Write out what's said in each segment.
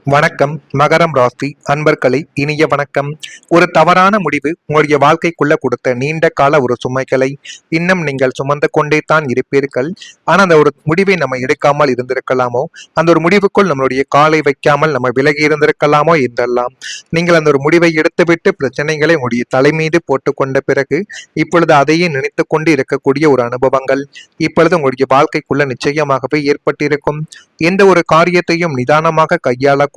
வணக்கம். மகரம் ராசி அன்பர்களை இனிய வணக்கம். ஒரு தவறான முடிவு உங்களுடைய வாழ்க்கைக்குள்ள கொடுத்த நீண்ட கால ஒரு சுமைகளை இன்னும் நீங்கள் சுமந்து கொண்டே தான் இருப்பீர்கள். ஆனா அந்த ஒரு முடிவை நம்ம எடுக்காமல் இருந்திருக்கலாமோ, அந்த ஒரு முடிவுக்குள் நம்மளுடைய காலை வைக்காமல் நம்ம விலகி இருந்திருக்கலாமோ என்றெல்லாம் நீங்கள் அந்த ஒரு முடிவை எடுத்துவிட்டு பிரச்சனைகளை உங்களுடைய தலை மீது போட்டுக்கொண்ட பிறகு இப்பொழுது அதையே நினைத்து கொண்டு இருக்கக்கூடிய ஒரு அனுபவங்கள் இப்பொழுது உங்களுடைய வாழ்க்கைக்குள்ள நிச்சயமாகவே ஏற்பட்டிருக்கும். எந்த ஒரு காரியத்தையும் நிதானமாக கையாளக்கூடிய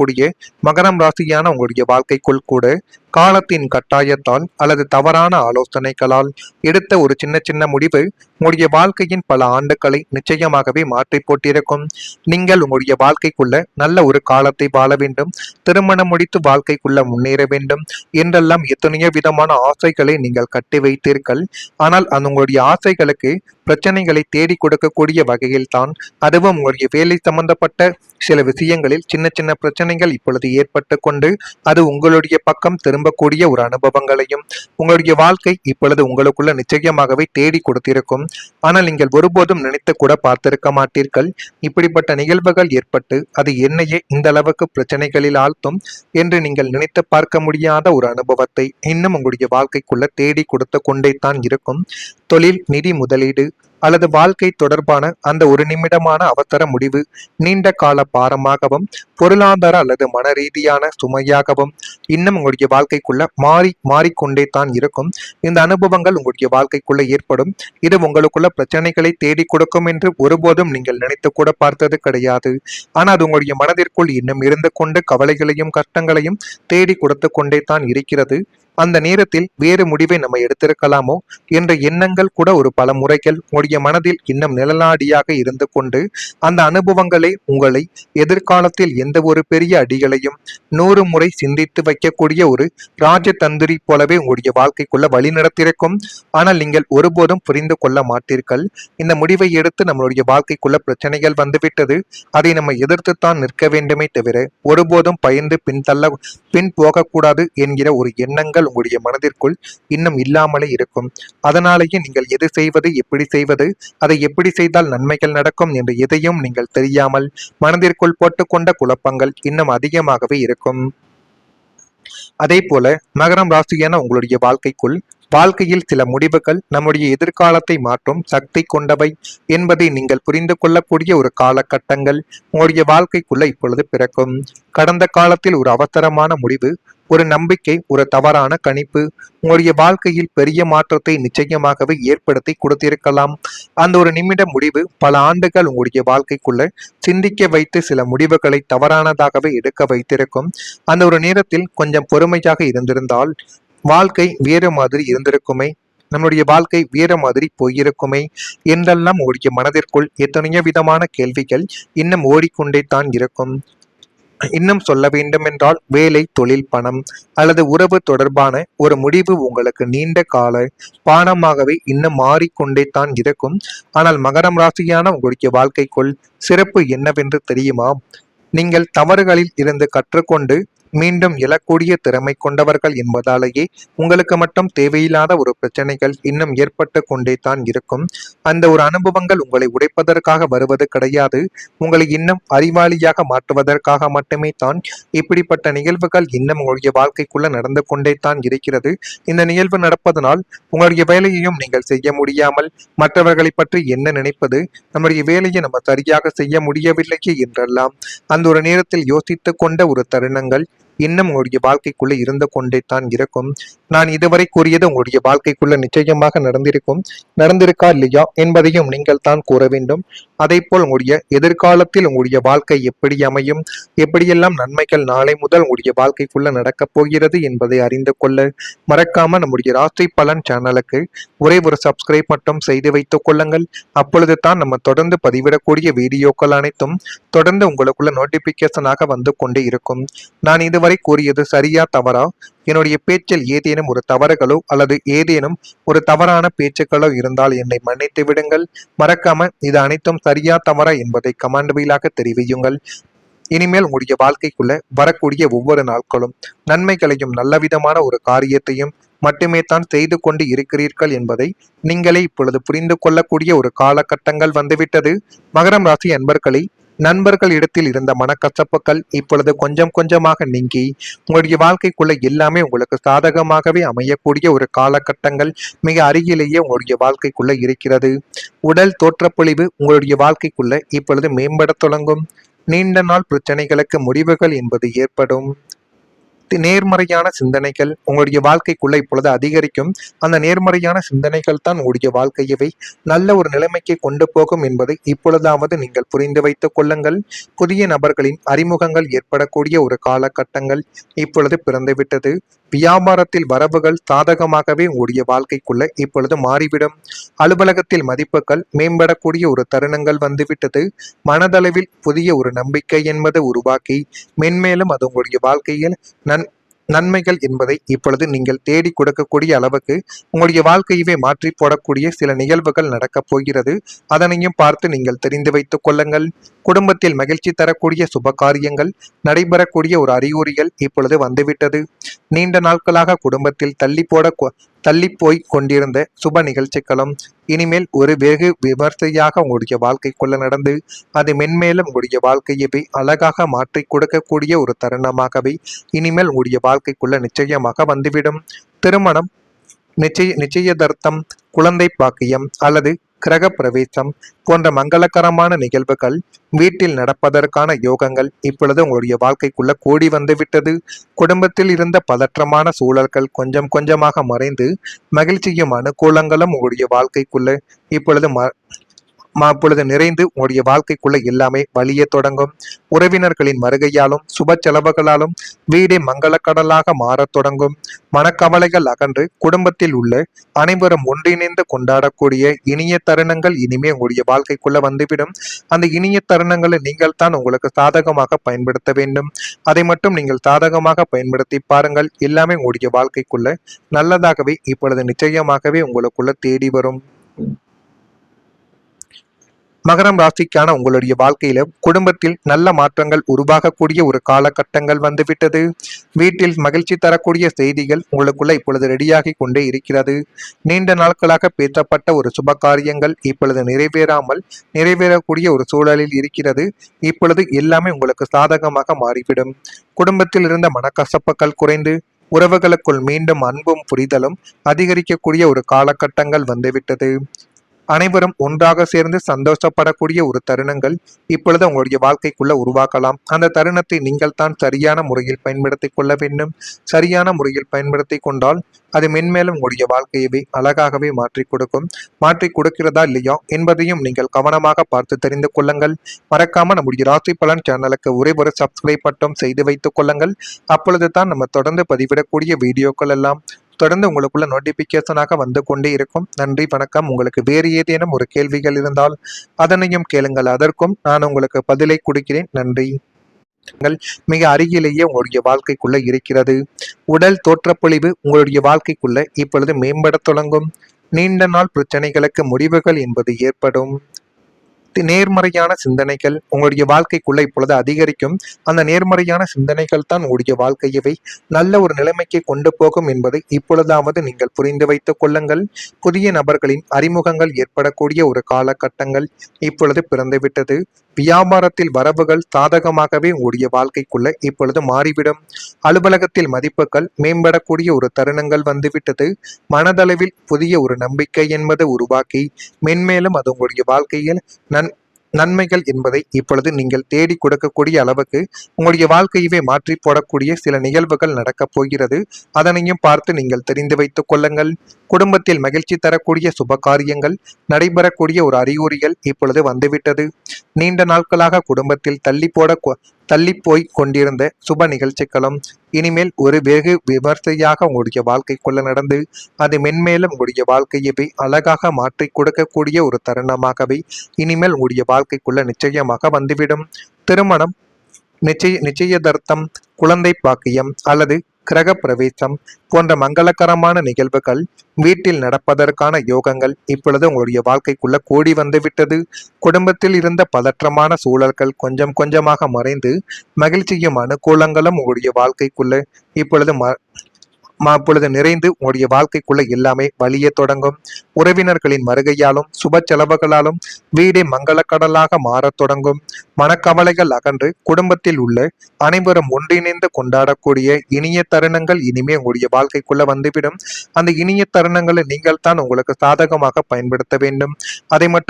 மகரம் ராசியான உங்களுடைய வாழ்க்கைக்குள் கூட காலத்தின் கட்டாயத்தால் அல்லது தவறான ஆலோசனைகளால் எடுத்த ஒரு சின்ன சின்ன முடிவு உங்களுடைய வாழ்க்கையின் பல ஆண்டுகளை நிச்சயமாகவே மாற்றி போட்டிருக்கும். நீங்கள் உங்களுடைய வாழ்க்கைக்குள்ள நல்ல ஒரு காலத்தை வாழ வேண்டும், திருமணம் முடித்து வாழ்க்கைக்குள்ள முன்னேற வேண்டும் என்றெல்லாம் எத்தனையோ விதமான ஆசைகளை நீங்கள் கட்டி வைத்தீர்கள். ஆனால் அந்த உங்களுடைய ஆசைகளுக்கு பிரச்சனைகளை தேடி கொடுக்கக்கூடிய வகையில் தான், அதுவும் உங்களுடைய வேலை சம்பந்தப்பட்ட சில விஷயங்களில் சின்ன சின்ன பிரச்சனைகள் இப்பொழுது ஏற்பட்டு கொண்டு அது உங்களுடைய பக்கம் திரும்பக்கூடிய ஒரு அனுபவங்களையும் உங்களுடைய வாழ்க்கை இப்பொழுது உங்களுக்குள்ள நிச்சயமாகவே தேடி கொடுத்திருக்கும். ஆனால் நீங்கள் ஒருபோதும் நினைத்து கூட பார்த்திருக்க மாட்டீர்கள். இப்படிப்பட்ட நிகழ்வுகள் ஏற்பட்டு அது என்னையே இந்த அளவுக்கு பிரச்சனைகளில் ஆழ்த்தும் என்று நீங்கள் நினைத்து பார்க்க முடியாத ஒரு அனுபவத்தை இன்னும் உங்களுடைய வாழ்க்கைக்குள்ள தேடி கொடுத்து கொண்டே தான் இருக்கும். தொழில், நிதி, முதலீடு அல்லது வாழ்க்கை தொடர்பான அந்த ஒரு நிமிடமான அவசர முடிவு நீண்ட கால பாரமாகவும் பொருளாதார அல்லது மன ரீதியான சுமையாகவும் இன்னும் உங்களுடைய வாழ்க்கைக்குள்ள மாறிக்கொண்டே தான் இருக்கும். இந்த அனுபவங்கள் உங்களுடைய வாழ்க்கைக்குள்ள ஏற்படும். இது உங்களுக்குள்ள பிரச்சனைகளை தேடி கொடுக்கும் என்று ஒருபோதும் நீங்கள் நினைத்து கூட பார்த்தது கிடையாது. ஆனால் அது உங்களுடைய மனதிற்குள் இன்னும் இருந்து கொண்டு கவலைகளையும் கஷ்டங்களையும் தேடி கொடுத்து கொண்டே தான் இருக்கிறது. அந்த நேரத்தில் வேறு முடிவை நம்ம எடுத்திருக்கலாமோ என்ற எண்ணங்கள் கூட ஒரு பல முறைகள் உங்களுடைய மனதில் இன்னும் நிழலாடியாக இருந்து கொண்டு அந்த அனுபவங்களை உங்களை எதிர்காலத்தில் எந்த ஒரு பெரிய அடிகளையும் 100 முறை சிந்தித்து வைக்கக்கூடிய ஒரு ராஜதந்திரி போலவே உங்களுடைய வாழ்க்கைக்குள்ள வழி நடத்திருக்கும். ஆனால் நீங்கள் ஒருபோதும் புரிந்து கொள்ள மாட்டீர்கள். இந்த முடிவை எடுத்து நம்மளுடைய வாழ்க்கைக்குள்ள பிரச்சனைகள் வந்துவிட்டது, அதை நம்ம எதிர்த்துத்தான் நிற்க வேண்டுமே தவிர ஒருபோதும் பயந்து பின் போகக்கூடாது என்கிற ஒரு எண்ணங்கள் உங்களுடைய மனதிற்குள் இன்னும் இல்லாமலே இருக்கும். அதனாலேயே நீங்கள் எது செய்வது, எப்படி செய்வது, அதை எப்படி செய்தால் நன்மைகள் நடக்கும் என்று எதையும் நீங்கள் தெரியாமல் மனதிற்குள் போட்டுக்கொண்ட குழப்பங்கள் இன்னும் அதிகமாகவே இருக்கும். அதே போல மகரம் ராசியான உங்களுடைய வாழ்க்கையில் சில முடிவுகள் நம்முடைய எதிர்காலத்தை மாற்றும் சக்தி கொண்டவை என்பதை நீங்கள் புரிந்து கொள்ளக்கூடிய ஒரு காலகட்டங்கள் உங்களுடைய வாழ்க்கைக்குள்ள இப்பொழுது பிறக்கும். கடந்த காலத்தில் ஒரு அவசரமான முடிவு, ஒரு நம்பிக்கை, ஒரு தவறான கணிப்பு உங்களுடைய வாழ்க்கையில் பெரிய மாற்றத்தை நிச்சயமாகவே ஏற்படுத்தி கொடுத்திருக்கலாம். அந்த ஒரு நிமிட முடிவு பல ஆண்டுகள் உங்களுடைய வாழ்க்கைக்குள்ள சிந்திக்க வைத்து சில முடிவுகளை தவறானதாகவே எடுக்க வைத்திருக்கும். அந்த ஒரு நேரத்தில் கொஞ்சம் பொறுமையாக இருந்திருந்தால் வாழ்க்கை வேறு மாதிரி இருந்திருக்குமே, நம்முடைய வாழ்க்கை வேறு மாதிரி போயிருக்குமே என்றெல்லாம் உங்களுடைய மனதிற்குள் எத்தனையோ விதமான கேள்விகள் இன்னும் ஓடிக்கொண்டே தான் இருக்கும். இன்னும் சொல்ல வேண்டுமென்றால் வேலை, தொழில், பணம் அல்லது உறவு தொடர்பான ஒரு முடிவு உங்களுக்கு நீண்ட கால பாடமாகவே இன்னும் மாறிக்கொண்டே தான் இருக்கும். ஆனால் மகரம் ராசியான உங்களுடைய வாழ்க்கைக்குள் சிறப்பு என்னவென்று தெரியுமா? நீங்கள் தவறுகளில் இருந்து கற்றுக்கொண்டு மீண்டும் எழக்கூடிய திறமை கொண்டவர்கள் என்பதாலேயே உங்களுக்கு மட்டும் தேவையில்லாத ஒரு பிரச்சனைகள் இன்னும் ஏற்பட்டு கொண்டே தான் இருக்கும். அந்த ஒரு அனுபவங்கள் உங்களை உடைப்பதற்காக வருவது கிடையாது, உங்களை இன்னும் அறிவாளியாக மாற்றுவதற்காக மட்டுமே தான் இப்படிப்பட்ட நிகழ்வுகள் இன்னும் உங்களுடைய வாழ்க்கைக்குள்ள நடந்து கொண்டே தான் இருக்கிறது. இந்த நிகழ்வு நடப்பதனால் உங்களுடைய வேலையையும் நீங்கள் செய்ய முடியாமல் மற்றவர்களை பற்றி என்ன நினைப்பது, நம்முடைய வேலையை நம்ம சரியாக செய்ய முடியவில்லையே என்றெல்லாம் அந்த ஒரு நேரத்தில் யோசித்து கொண்ட ஒரு தருணங்கள் இன்னும் உங்களுடைய வாழ்க்கைக்குள்ள இருந்து கொண்டே தான் இருக்கும். நான் இதுவரை கூறியது உங்களுடைய வாழ்க்கைக்குள்ள நிச்சயமாக நடந்திருக்கா இல்லையா என்பதையும் நீங்கள் தான் கூற வேண்டும். அதே போல் உங்களுடைய எதிர்காலத்தில் உங்களுடைய வாழ்க்கை எப்படி அமையும், எப்படியெல்லாம் நன்மைகள் நாளை முதல் உங்களுடைய வாழ்க்கைக்குள்ள நடக்கப் போகிறது என்பதை அறிந்து கொள்ள மறக்காம நம்முடைய ராசி பலன் சேனலுக்கு ஒரே ஒரு சப்ஸ்கிரைப் மட்டும் செய்து வைத்துக் கொள்ளுங்கள். அப்பொழுது தான் நம்ம தொடர்ந்து பதிவிடக்கூடிய வீடியோக்கள் அனைத்தும் தொடர்ந்து உங்களுக்குள்ள நோட்டிபிகேஷனாக வந்து கொண்டே இருக்கும். நான் இதுவரை கூறியது சரியா தவறா, என்னுடைய பேச்சில் ஏதேனும் ஒரு தவறுகளோ அல்லது ஏதேனும் ஒரு தவறான பேச்சுக்களோ இருந்தால் என்னை மன்னித்து விடுங்கள். மறக்காம இது அனைத்தும் சரியா தவறா என்பதை கமெண்ட் வாயிலாக தெரிவியுங்கள். இனிமேல் உங்களுடைய வாழ்க்கைக்குள்ள வரக்கூடிய ஒவ்வொரு நாட்களும் நன்மைகளையும் நல்ல விதமான ஒரு காரியத்தையும் மட்டுமே தான் செய்து கொண்டு இருக்கிறீர்கள் என்பதை நீங்களே இப்பொழுது புரிந்து கொள்ளக்கூடிய ஒரு காலகட்டங்கள் வந்துவிட்டது. மகரம் ராசி அன்பர்களை, நண்பர்கள் இடத்தில் இருந்த மனக்கசப்புகள் இப்பொழுது கொஞ்சம் கொஞ்சமாக நீங்கி உங்களுடைய வாழ்க்கைக்குள்ள எல்லாமே உங்களுக்கு சாதகமாகவே அமையக்கூடிய ஒரு காலகட்டங்கள் மிக அருகிலேயே உங்களுடைய வாழ்க்கைக்குள்ள இருக்கிறது. உடல் தோற்றப்பொழிவு உங்களுடைய வாழ்க்கைக்குள்ள இப்பொழுது மேம்பட தொடங்கும். நீண்ட நாள் பிரச்சனைகளுக்கு முடிவுகள் என்பது ஏற்படும். நேர்மறையான சிந்தனைகள் உங்களுடைய வாழ்க்கைக்குள்ள இப்பொழுது அதிகரிக்கும். அந்த நேர்மறையான சிந்தனைகள் தான் உங்களுடைய வாழ்க்கையவை நல்ல ஒரு நிலைமைக்கு கொண்டு போகும் என்பதை இப்பொழுதாவது நீங்கள் புரிந்து வைத்துக் கொள்ளுங்கள். புதிய நபர்களின் அறிமுகங்கள் ஏற்படக்கூடிய ஒரு காலகட்டங்கள் இப்பொழுது பிறந்துவிட்டது. வியாபாரத்தில் வரவுகள் சாதகமாகவே உங்களுடைய வாழ்க்கைக்குள்ள இப்பொழுது மாறிவிடும். அலுவலகத்தில் மதிப்புகள் மேம்படக்கூடிய ஒரு தருணங்கள் வந்துவிட்டது. மனதளவில் புதிய ஒரு நம்பிக்கை என்பது உருவாக்கி மென்மேலும் அது உங்களுடைய வாழ்க்கையில் நன்மைகள் என்பதை இப்பொழுது நீங்கள் தேடி கொடுக்கக்கூடிய அளவுக்கு உங்களுடைய வாழ்க்கையவே மாற்றி போடக்கூடிய சில நிகழ்வுகள் நடக்கப் போகிறது. அதனையும் பார்த்து நீங்கள் தெரிந்து வைத்துக் கொள்ளுங்கள். குடும்பத்தில் மகிழ்ச்சி தரக்கூடிய சுப காரியங்கள் நடைபெறக்கூடிய ஒரு அறிகுறிகள் இப்பொழுது வந்துவிட்டது. நீண்ட நாட்களாக குடும்பத்தில் தள்ளி போய் கொண்டிருந்த சுப நிகழ்ச்சிகளும் இனிமேல் ஒரு வெகு விமர்சையாக உங்களுடைய வாழ்க்கைக்குள்ள நடந்து அது மென்மேலும் உங்களுடைய வாழ்க்கையவே அழகாக மாற்றி கொடுக்கக்கூடிய ஒரு தருணமாகவே இனிமேல் உங்களுடைய வாழ்க்கைக்குள்ள நிச்சயமாக வந்துவிடும். திருமணம், நிச்சயதார்த்தம், குழந்தை பாக்கியம் அல்லது கிரக பிரவேசம் போன்ற மங்களகரமான நிகழ்வுகள் வீட்டில் நடப்பதற்கான யோகங்கள் இப்பொழுது உங்களுடைய வாழ்க்கைக்குள்ள கூடி வந்துவிட்டது. குடும்பத்தில் இருந்த பதற்றமான சூழல்கள் கொஞ்சம் கொஞ்சமாக மறைந்து மகிழ்ச்சியும் அனுகூலங்களும் உங்களுடைய வாழ்க்கைக்குள்ள இப்பொழுது அப்பொழுது நிறைந்து உங்களுடைய வாழ்க்கைக்குள்ள எல்லாமே வலிய தொடங்கும். உறவினர்களின் வருகையாலும் சுப செலவுகளாலும் வீடே மங்களக்கடலாக மாறத் தொடங்கும். மனக்கவலைகள் அகன்று குடும்பத்தில் உள்ள அனைவரும் ஒன்றிணைந்து கொண்டாடக்கூடிய இனிய தருணங்கள் இனிமே உங்களுடைய வாழ்க்கைக்குள்ள வந்துவிடும். அந்த இனிய தருணங்களை நீங்கள் தான் உங்களுக்கு சாதகமாக பயன்படுத்த வேண்டும். அதை மட்டும் நீங்கள் சாதகமாக பயன்படுத்தி பாருங்கள். எல்லாமே உங்களுடைய வாழ்க்கைக்குள்ள நல்லதாகவே இப்பொழுது நிச்சயமாகவே உங்களுக்குள்ள தேடி வரும். மகரம் ராசிக்கான உங்களுடைய வாழ்க்கையில குடும்பத்தில் நல்ல மாற்றங்கள் உருவாகக்கூடிய ஒரு காலகட்டங்கள் வந்துவிட்டது. வீட்டில் மகிழ்ச்சி தரக்கூடிய செய்திகள் உங்களுக்குள்ள இப்பொழுது ரெடியாகி கொண்டே இருக்கிறது. நீண்ட நாட்களாக பேசப்பட்ட ஒரு சுப காரியங்கள் இப்பொழுது நிறைவேறக்கூடிய ஒரு சூழலில் இருக்கிறது. இப்பொழுது எல்லாமே உங்களுக்கு சாதகமாக மாறிவிடும். குடும்பத்தில் இருந்த மனக்கசப்புகள் குறைந்து உறவுகளுக்குள் மீண்டும் அன்பும் புரிதலும் அதிகரிக்கக்கூடிய ஒரு காலகட்டங்கள் வந்துவிட்டது. அனைவரும் ஒன்றாக சேர்ந்து சந்தோஷப்படக்கூடிய ஒரு தருணங்கள் இப்பொழுது உங்களுடைய வாழ்க்கைக்குள்ள உருவாக்கலாம். அந்த தருணத்தை நீங்கள் தான் சரியான முறையில் பயன்படுத்தி கொள்ள வேண்டும். சரியான முறையில் பயன்படுத்தி கொண்டால் அது மென்மேலும் உங்களுடைய வாழ்க்கையவே அழகாகவே மாற்றி கொடுக்கிறதா இல்லையா என்பதையும் நீங்கள் கவனமாக பார்த்து தெரிந்து கொள்ளுங்கள். மறக்காம நம்முடைய ராசி பலன் சேனலுக்கு ஒரே ஒரு சப்ஸ்கிரைப் மட்டும் செய்து வைத்துக் கொள்ளுங்கள். அப்பொழுது தான் நம்ம தொடர்ந்து பதிவிடக்கூடிய வீடியோக்கள் எல்லாம் தொடர்ந்து உங்களுக்குள்ள நோட்டிபிகேஷனாக வந்து கொண்டே இருக்கும். நன்றி, வணக்கம். உங்களுக்கு வேறு ஏதேனும் ஒரு கேள்விகள் இருந்தால் அதனையும் கேளுங்கள். அதற்கும் நான் உங்களுக்கு பதிலை கொடுக்கிறேன். நன்றி. மிக அருகிலேயே உங்களுடைய வாழ்க்கைக்குள்ள இருக்கிறது. உடல் தோற்றப்பொழிவு உங்களுடைய வாழ்க்கைக்குள்ள இப்பொழுது மேம்பட தொடங்கும். நீண்ட நாள் பிரச்சனைகளுக்கு முடிவுகள் என்பது ஏற்படும். நேர்மறையான சிந்தனைகள் உங்களுடைய வாழ்க்கைக்குள்ள இப்பொழுது அதிகரிக்கும். அந்த நேர்மறையான சிந்தனைகள் தான் உங்களுடைய வாழ்க்கையவை நல்ல ஒரு நிலைமைக்கு கொண்டு போகும் என்பதை இப்பொழுதாவது நீங்கள் புரிந்து வைத்துக் கொள்ளுங்கள். புதிய நபர்களின் அறிமுகங்கள் ஏற்படக்கூடிய ஒரு காலகட்டங்கள் இப்பொழுது பிறந்துவிட்டது. வியாபாரத்தில் வரவுகள் சாதகமாகவே உங்களுடைய வாழ்க்கைக்குள்ள இப்பொழுது மாறிவிடும். அலுவலகத்தில் மதிப்புகள் மேம்படக்கூடிய ஒரு தருணங்கள் வந்துவிட்டது. மனதளவில் புதிய ஒரு நம்பிக்கை என்பது உருவாக்கி மென்மேலும் அது உங்களுடைய வாழ்க்கையில் நன்மைகள் என்பதை இப்பொழுது நீங்கள் தேடி கொடுக்கக்கூடிய அளவுக்கு உங்களுடைய வாழ்க்கையவே மாற்றி போடக்கூடிய சில நிகழ்வுகள் நடக்கப் போகிறது. அதனையும் பார்த்து நீங்கள் தெரிந்து வைத்துக் கொள்ளுங்கள். குடும்பத்தில் மகிழ்ச்சி தரக்கூடிய சுப காரியங்கள் நடைபெறக்கூடிய ஒரு அறிகுறிகள் இப்பொழுது வந்துவிட்டது. நீண்ட நாட்களாக குடும்பத்தில் தள்ளி போய் கொண்டிருந்த சுப நிகழ்ச்சிகளும் இனிமேல் ஒரு வெகு விமர்சையாக உங்களுடைய வாழ்க்கைக்குள்ள நடந்து அது மென்மேலும் உங்களுடைய வாழ்க்கையவே அழகாக மாற்றி கொடுக்கக்கூடிய ஒரு தருணமாகவே இனிமேல் உங்களுடைய வாழ்க்கைக்குள்ள நிச்சயமாக வந்துவிடும். திருமணம், நிச்சயதார்த்தம், குழந்தை பாக்கியம் அல்லது கிரக பிரவேசம் போன்ற மங்களகரமான நிகழ்வுகள் வீட்டில் நடப்பதற்கான யோகங்கள் இப்பொழுது உங்களுடைய வாழ்க்கைக்குள்ள கூடி வந்துவிட்டது. குடும்பத்தில் இருந்த பதற்றமான சூழல்கள் கொஞ்சம் கொஞ்சமாக மறைந்து மகிழ்ச்சியும் அனுகூலங்களும் உங்களுடைய வாழ்க்கைக்குள்ள இப்பொழுது அப்பொழுது நிறைந்து உங்களுடைய வாழ்க்கைக்குள்ள எல்லாமே வலிய தொடங்கும். உறவினர்களின் வருகையாலும் சுப செலவுகளாலும் வீடே மங்களக்கடலாக மாறத் தொடங்கும். மனக்கவலைகள் அகன்று குடும்பத்தில் உள்ள அனைவரும் ஒன்றிணைந்து கொண்டாடக்கூடிய இனிய தருணங்கள் இனிமே உங்களுடைய வாழ்க்கைக்குள்ள வந்துவிடும். அந்த இனிய தருணங்களை நீங்கள் தான் உங்களுக்கு சாதகமாக பயன்படுத்த வேண்டும். அதை மட்டும்